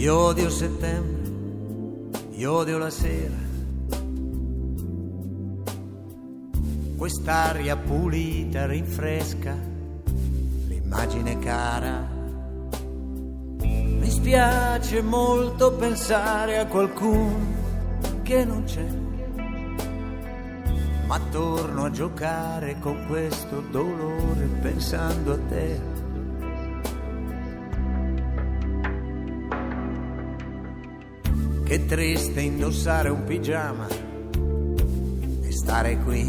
Io odio settembre, io odio la sera, quest'aria pulita rinfresca l'immagine cara. Mi spiace molto pensare a qualcuno che non c'è, ma torno a giocare con questo dolore pensando a te. Che triste indossare un pigiama e stare qui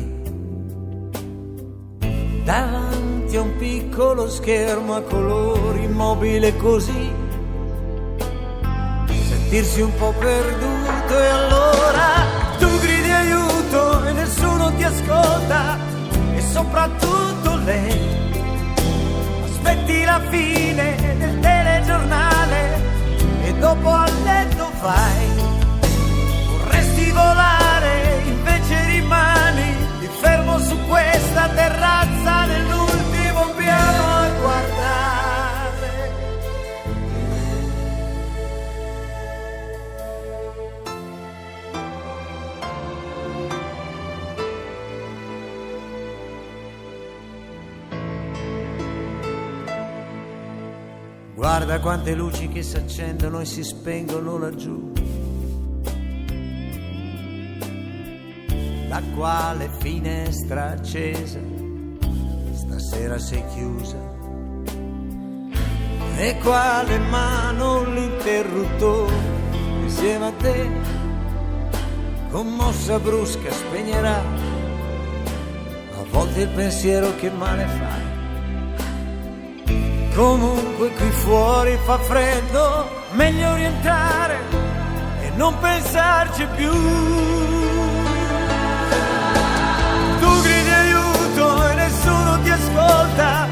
davanti a un piccolo schermo a colori, immobile così, sentirsi un po' perduto. E allora tu gridi aiuto e nessuno ti ascolta, e soprattutto lei aspetti la fine del telegiornale e dopo a letto vai. Vorresti volare, invece rimani lì fermo su questa terrazza nell'ultimo piano a guardare. Guarda quante luci che si accendono e si spengono laggiù, la quale finestra accesa stasera sei chiusa, e quale mano l'interruttore insieme a te, commossa brusca spegnerà a volte il pensiero che male fa. Comunque qui fuori fa freddo, meglio rientrare e non pensarci più. Tu gridi aiuto e nessuno ti ascolta,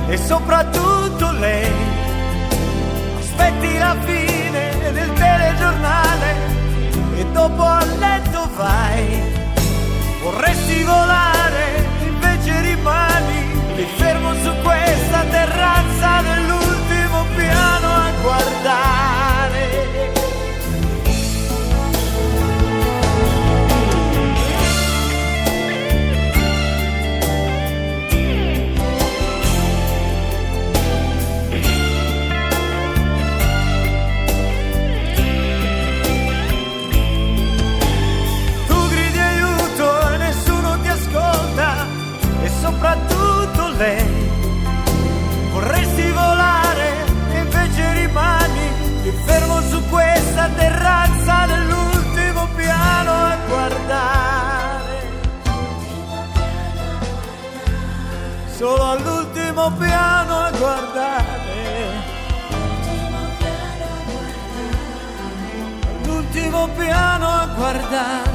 e soprattutto lei aspetti la fine del telegiornale e dopo a letto vai. Vorresti volare, invece rimani lì fermo su questa terrazza dell'ultimo piano a guardare. Tu gridi aiuto e nessuno ti ascolta, e soprattutto lei. Vorresti volare e invece rimani lì fermo su questa terrazza dell'ultimo piano a guardare. Solo all'ultimo piano a guardare. All'ultimo piano a guardare.